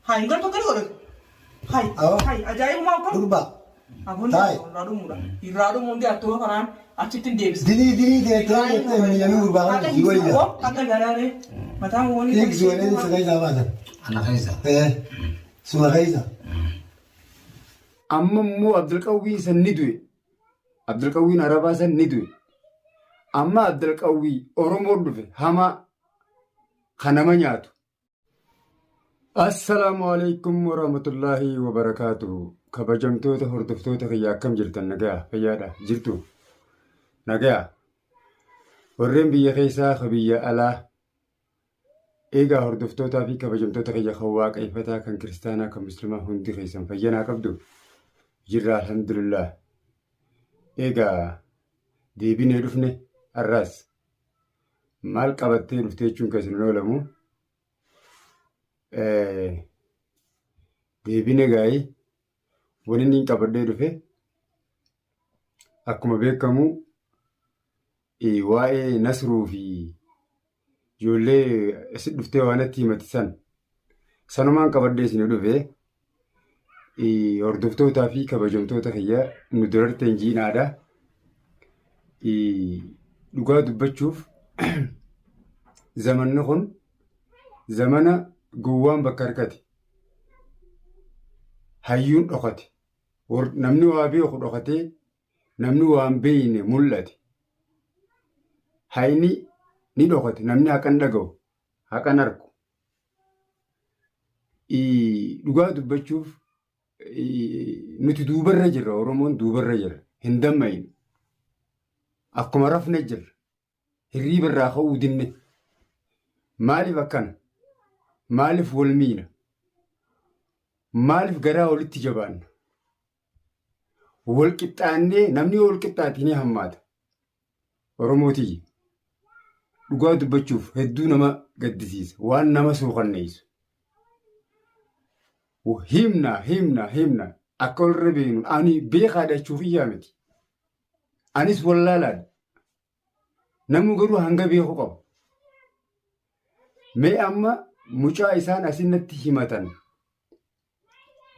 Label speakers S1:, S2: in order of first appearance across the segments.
S1: Hai, enggak tuh kan udah. Hai, hai, ajaib mau kan?
S2: Kurba.
S1: Abon, radu muda. Radu muda tuh kan, acitin Davis.
S2: Dini dia yang kurba kan jiwa dia.
S1: Oh, kata gara-gara. Mata mau nih.
S2: Tik jiwa ini sekali sama kan.
S3: Anak Aiza.
S2: Semua kaisa.
S4: Amma immoo Abdulqawwii san ni du'e. Abdulqawwiin Arabaa san ni du'e. Amma Abdulqawwii Oromoo dhufe hamaa kan nama nyaatu. Assalaamu alaikum warahmatullaahi wabarakaatuhu. Kabajamtoota hordoftoota kiyya akkam jirtan nagayaa fayyaadha jirtu nagayaa warreen biyya keessaa ka biyya alaa eegaa hordoftootaa fi kabajamtoota kiyya kan waaqeffataa kan kiristaanaa kan muslimaa hundi keessan fayyanaa qabdu jirra alhamdulillah. Eegaa deebinee dhufne har'aas maal qabattee dhuftee jechuun kan isin oolamu deebinee gaa'ii wani inni qabadhee dhufe akkuma beekamu waa'ee Nasruu fi ijoollee isin dhuftee waan itti himatisan sanumaan qabadhee isin dhufe hordoftootaa fi kabajamtoota kiyya nu durarte injiinaadha. Dhugaa dubbachuuf zamanni kun zamana gowwaan bakka harkate hayyuun dhokate namni waa beeku dhokatee namni waan beeyne mul'ate hayni ni dhokate namni haqan dhaga'u haqan argu dhugaa dubbachuuf nuti duubarra jirra. Oromoon duubarra jira hin dammayne akkuma rafne jirra hirriiba irraa ka'uu dinne. Maaliif akkana? Maaliif wal miina? Maaliif garaa walitti jabaanna? Wal qixxaannee namni wal qixxaate ni hammaata. Oromootii dhugaa dubbachuuf hedduu nama gaddisiisa waan nama suukanneessu. Himna akka walirra beeknu ani beekaadha jechuuf iyyaa miti. Anis wallaalaadha. Namni garuu hanga beeku qabu. Mee amma mucaa isaan asinnatti himatan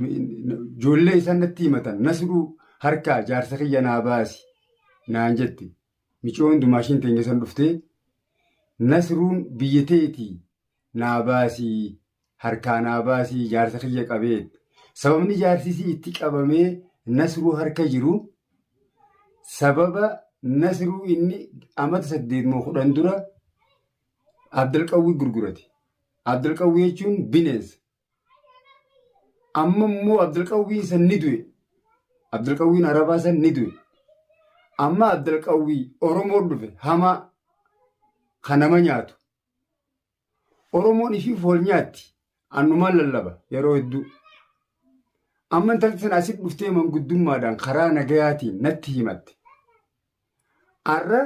S4: ijoollee isaan natti himatan Nasruu harkaa jaarsa kiyya naa baasi naan jette micoon dumaashiin teenya san dhuftee Nasruun biyya teetii naa baasii harkaa naa baasii jaarsa kiyya qabeet. Sababni jaarsisii itti qabamee Nasruu harka jiru sababa Nasruu inni amata 8 dura Abdulqawwii gurgurate. Abdulqawwii jechuun bineensa. Amma immoo Abdulqawwii san ni du'e. Abdulqawwiin Arabaa san ni du'e. Amma Abdulqawwii Oromoo dhufe hamaa kan nama nyaatu. Oromoon ishiif wal nyaatti. Annumaan lallaba yeroo hedduu. Amma intalli sana asitti dhuftee manguddummaadhaan karaa nagayaatiin natti himatte. Har'a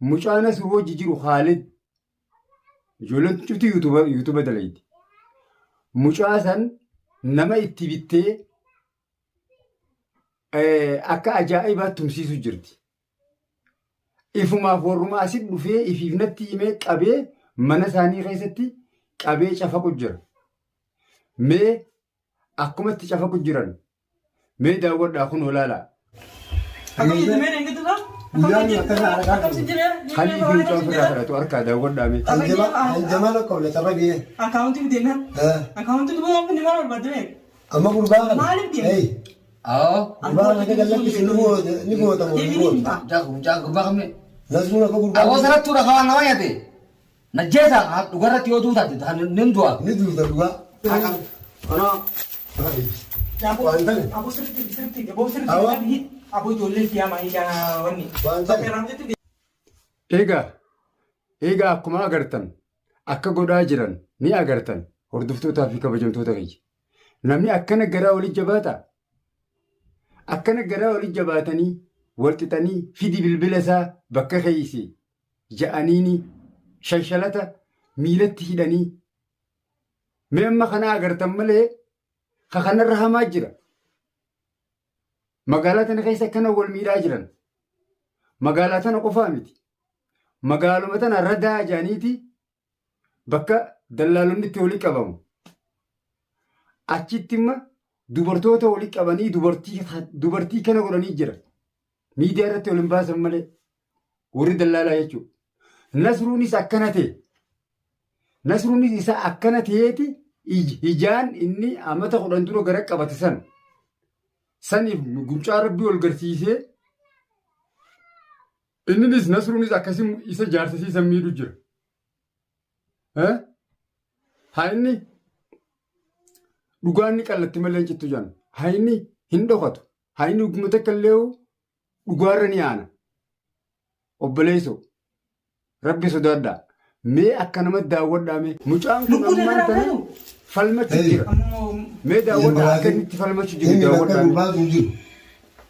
S4: mucaa Nasruu wajji jiru Khaalid. Ijoolleen cufti yuutuuba dalayti. Mucaa san nama itti bittee akka ajaa'ibaatti tumsiisu jirti. Ifumaaf warruma asitti dhufee ifiif natti himee qabee mana isaanii keessatti qabee cafaqu jira. Mee akkumatti cafaqu jiran mee daawwadhaa kun olaalaa.
S2: Guyyaanni akkana argaa jiru.
S4: Halii fi mucaa ofirraa kadhatu harkaa daawwadhaa mee.
S2: Aljamaa lakka wale tapha biyye.
S1: Akaawuntii deemaa. Akaawuntii dhuma waan kun maal barbaadame?
S2: Amma gurbaa kana.
S1: Maaliif deemu?
S2: Gurbaa kana akka gallattisi ni gootamu.
S3: Gurbaa kamne.
S2: Nasruun akka gurbaa.
S3: Aboo saratti tura kawaan nama nyaate. Najjeesa dhugarratti yoo duutaate nin du'a.
S2: Ni duuta dhugaa. Waan tane.
S1: Aboo sirriitti. Aboo ijoollee fiyaamaa hiikaa wanni.
S4: Eegaa akkuma agartan akka godhaa jiran ni agartan hordoftootaa fi kabajamtoota kiyya. Namni akkana garaa walitti jabaataa? Akkana garaa walitti jabaatanii walxixanii fidi bilbila isaa bakka keeyse ja'aniini shanshalata miilatti hidhanii. Mee amma kana agartan malee kanarra hamaa jira. Magaalaa tana keessa akkana wal miidhaa jiran. Magaalaa tana qofaa miti. Magaaluma tana radaa jaaniiti bakka dallaalonni itti walii qabamu. achitti imma dubartoota walii qabanii dubartii kana godhanii jira. Miidiyaa irratti wal hin baasan malee warri dallaalaa jechuudha. Nasruunis akkana ta'e. Nasruunis isa akkana ta'eeti ijaan inni amata 10 dura gara qabate saniif guncaa rabbii ol garsiisee inninis Nasruunis akkasii isa jaarsisiisan miidhu jira. Haa inni dhugaanni qallatti malee cittu jiran. Haa inni hin dhokatu. Haa inni uummata kallee dhugaarra ni aana. Obboleessoo rabbi sodaadhaa. Mee akka namatti daawwadhaa mee mucaan kun ammaan tana falmachuu jira. Mee daawwadhaa akka inni itti falmachuu jiru daawwadhaa mee.
S2: Gurbaan jiru.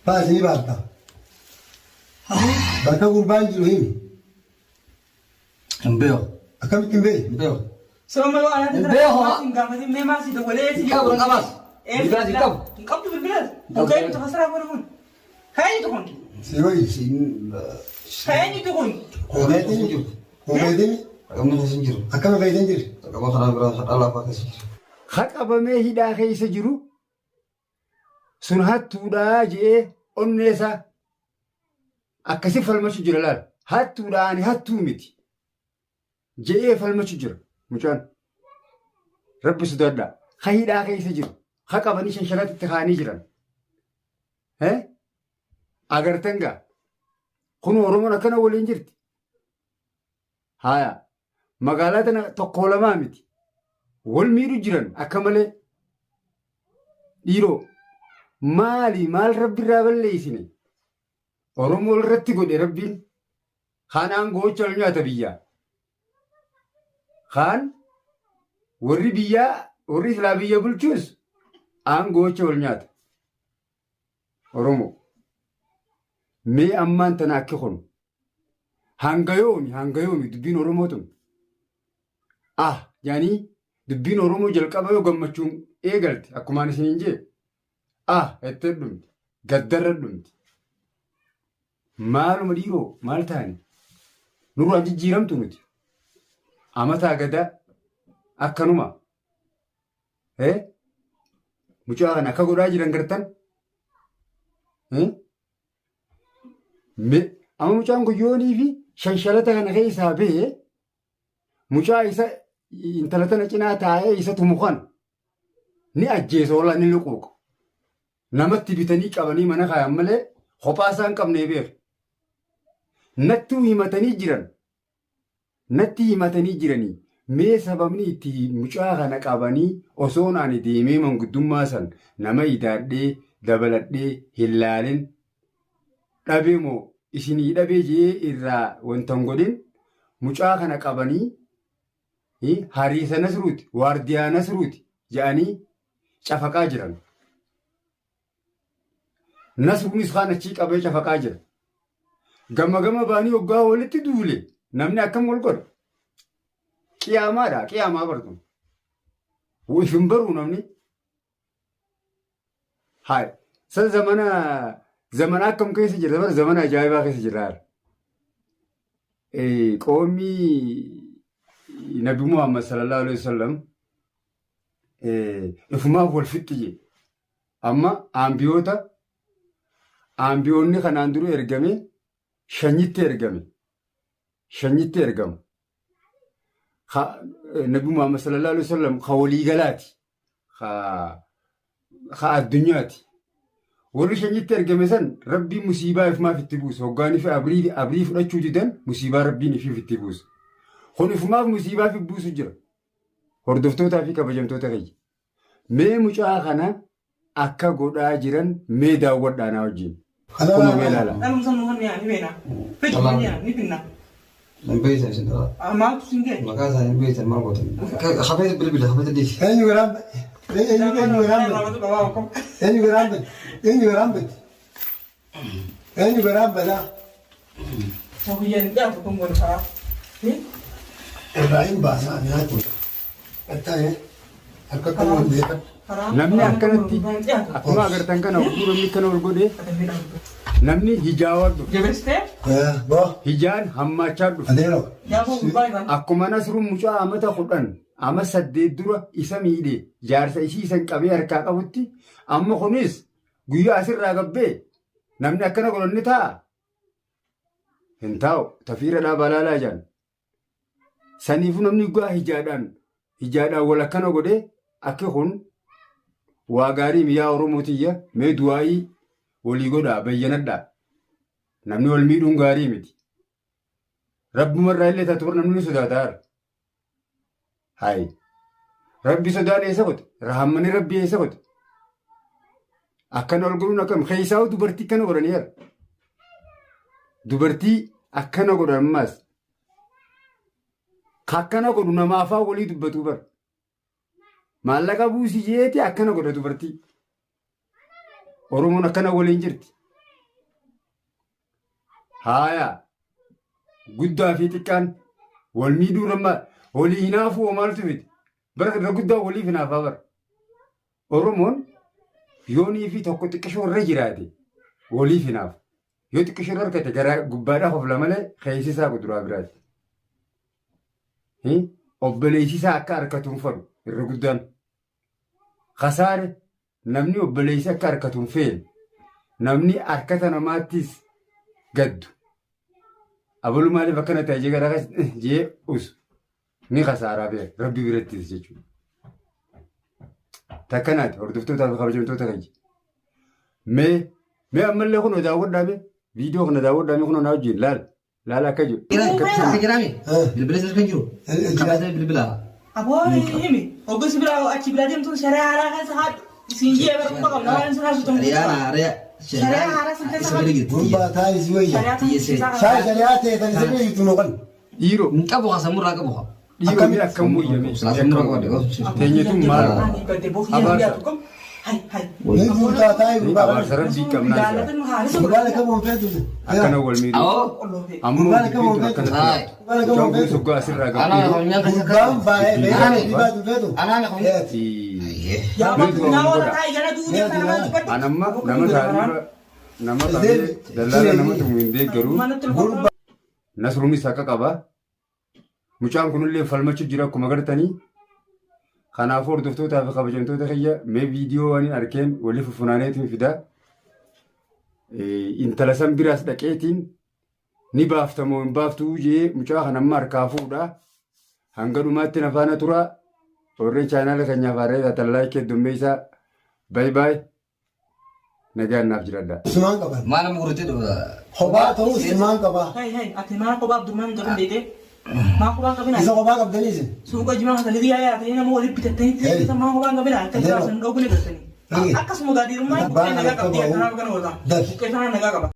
S2: Baasii baafta. Bakka gurbaan jiru himi.
S3: Hin beeku.
S2: Akkamitti hin beeku?
S3: Hin beeku.
S1: Sama yoo ana
S3: Beeku haa.
S1: gaafate mee maal si dabalee si
S3: Qabu qabaas. Bilbilaas hin qabu.
S1: hin qabdu bilbilaas. Okey tu fasara apa kun? Kayak itu kun.
S2: Si wayii.
S1: Kayak itu kun.
S2: Komeetiin jiru. Komeetiin
S3: Qabu hin jiru.
S2: akkama fayyadaan jiru.
S3: Qabu karaa biraa hadhaa lafaa keessa jiru.
S4: Ha qabamee hidhaa keessa jiru sun hattuudhaa je'ee onneesaa akkasii falmachuu jira laala. Hattuudhaa ani hattuu miti je'ee falmachuu jira mucaan. Rabbi sodaadhaa. Ha hidhaa keessa jiru. Ha qabanii shanshalaatti kaanii jiran. Agartan gaa kun Oromoon akkana waliin jirti. Haaya magaalaa tana tokko lamaa miti. Wal miidhu jiran akka malee dhiiroo maal rabbi irraa balleessine Oromoo irratti godhe rabbiin kaan aangoocha ol nyaata biyyaa kaan warri silaa biyya bulchuus aangoocha ol nyaata Oromoo mee ammaan tana akka kun hanga yoomi dubbiin Oromoo tun jaanii dubbiin Oromoo jalqaba yoo gammachuun eegalte akkumaan isiniin jee ettee dhumti gaddarra dhumti maaluma dhiiroo maal taane nurraan jijjiiramtu nuti amataa gadaa akkanuma mucaa kana akka godhaa jiran gartan amma mucaan guyyoonii fi shanshalata kana keessaa ba'ee mucaa isa intala tana cinaa taa'ee isa tumu kana ni ajjeesa oola ni luquuqa. Namatti bitanii qabanii mana kaayan malee kophaa isaa hin qabnee beeku. Natti himatanii jiranii mee sababni itti mucaa kana qabanii osoon ani deemee manguddummaa san nama idaadhee dabaladhee hin laalin dhabee moo isinii dhabee jee irraa wanta hin godhin mucaa kana qabanii hariisa Nasruuti waardiyaa Nasruuti jedhanii cafaqaa jiran. Nasruunis kaan achii qabee cafaqaa jira. Gama baanii hoggaa walitti duule namni akkam wal godha. Qiyaamaadha qiyaamaa bartu. Ifin baruu namni. Haay san zamana akkam keessa jira zamana ajaa'ibaa keessa jira. Qoomii Nabi Muhammad sallallahu alaihi wasallam ifumaaf wal fixxi jee amma ambiyoonni kanaan duru ergame shanyitti ergamu Nabi Muhammad sallallahu alaihi wasallam ka waliigalaati ka addunyaati warri shanyitti ergame san rabbii musiibaa ifumaaf itti buusa hoggaanii fi abrii fudhachuu didan musiibaa rabbiin ifiif itti buusa. Kun ifumaaf musiibaa fi buusu jira. Hordoftootaa fi kabajamtoota keenya. Mee mucaa kana akka godhaa jiran mee daawwadhaa naa wajjin. Kuma mee ilaala.
S1: Dhaluma san nuhan ni beena. Fitu ni pinna.
S3: Hin beeytan isin dhala.
S1: Maaltu sin gee?
S3: Maqaa isaa hin beeytan maal gootan. Hafeeta bilbila hafeeta diisi.
S2: Eenyu garaan badaa.
S1: Sabiyyaan dhiyyaatu kun wal karaa.
S2: Ibrahim baasaa nyaatu. Qattaa'ee akka kanuun beekan.
S4: Namni akkanatti akkuma agartan kana namni kana ol godhee namni hijaawaa dhufu.
S1: Jabeessitee?
S2: Boo.
S4: Hijaan hammaachaa dhufu.
S2: Adeero.
S1: Yaafoo gubbaa irraan.
S4: Akkuma Nasruun mucaa amata 10 ama 8 dura isa miidhe jaarsa isii san qabee harkaa qabutti amma kunis guyyaa asirraa gabbee namni akkana godhanni ta'a. Hin taa'u tafiira dhaabaa laalaa jiran. Saniifuu namni guyyaa hijaadhaan wal akkana godhee akka kun waa gaarii miyaa Oromootiyya mee du'aayii walii godhaa bayyanadhaa. Namni wal miidhuun gaarii miti. Rabbumarraa illee taatu namni sodaataara. Hayi. Rabbi sodaan eessa qote? Rahammani rabbi eessa qote? Akkana ol godhuun akkam keessaa'u dubartii akkana godhaniiru. Dubartii akkana godhan ammaas. Akkana godhu namaafaa walii dubbatu bar. Maallaqa buusii jeeti akkana godha dubartii. Oromoon akkana waliin jirti. Haaya. Guddaa fi xiqqaan wal miidhuu nama walii hinaafuu maaltu miti. Bara irra guddaa waliif hinaafaa bara. Oromoon yoonii fi tokko xiqqishoo irra jiraate waliif hinaafu. Yoo xiqqishoo irra argate gara gubbaadhaaf of lamalee keessisaa kuduraa biraati. Obboleessisaa akka harkatuun fadhu irra guddaan. Kasaare namni obboleessi akka harkatuun feene namni harkata namaattis gaddu. Abaluu maaliif akkana ta'e jee garaa jee usu ni kasaaraa bee rabbi birattis jechuudha. Takkanaati hordoftootaa fi kabajamtoota kan jiru. Mee ammallee kun daawwadhaa bee viidiyoo kana daawwadhaa mee kun onaa wajjin laala akka jiru.
S3: Bilbila isa kan jiru. Kabaasa bilbila.
S1: Aboo himi oggos biraa achi biraa deemtuun shari'a haaraa kan isa haadhu siinjii eebbaa qabna waan isa haasuu ta'u. Shari'a haaraa sin keessa haadhu.
S2: Gurbaa taa'is wayya. Shari'aa ta'e kan isa biyya jirtu noqon.
S4: Dhiiroo.
S3: Qabu haa samurraa qabu haa.
S4: Dhiiroo mi akka muyyame.
S3: Samurraa qabu.
S4: Teenyetuun maal?
S1: Abaarsa.
S2: Gurbaa taa'is gurbaa.
S4: Abaarsa rabbii qabnaa isaa.
S2: Gurbaa kan moofeetu.
S4: Akkana wal miidhu. Ammoo akkana ta'e. Soggaa asirraa gabbee.
S2: Gurbaan baay'ee beekamee dhibaa dhufeetu.
S4: Anamma nama taa'ee nama taa'ee dallaala nama tumu hin deeggaru. Nasruunis akka qaba. Mucaan kunillee falmachuu jira akkuma agartanii. Kanaafuu hordoftootaa fi kabajamtoota kiyya mee viidiyoo waan arkeen walii fufunaaneetiin fidaa. Intala san biraas dhaqeetiin ni baaftamoo hin baaftuu jee mucaa kanamma harkaa fuudhaa. Hanga dhumaatti nafaana turaa. Warreen chaanaala keenyaaf harree tallaa keeddommee isaa baay'ee nagaan naaf jiradha.
S2: Simaan qaban.
S3: Maal nama gurguddee dhufa?
S2: Kophaa ta'uu simaan qabaa.
S1: Ati mana kophaaf durmaan qabin beekee maa kophaa qabin
S2: Isa kophaa qabdaniis.
S1: suuqa jimaa kan liyaa yaatanii nama walitti bitattanii maa kophaa qabin akka jiraatan dhoogune galtanii. Akkasuma gaadiidhummaa buqqee nagaa qabdee kanaaf kana oolaa. Buqqee sana nagaa qaba.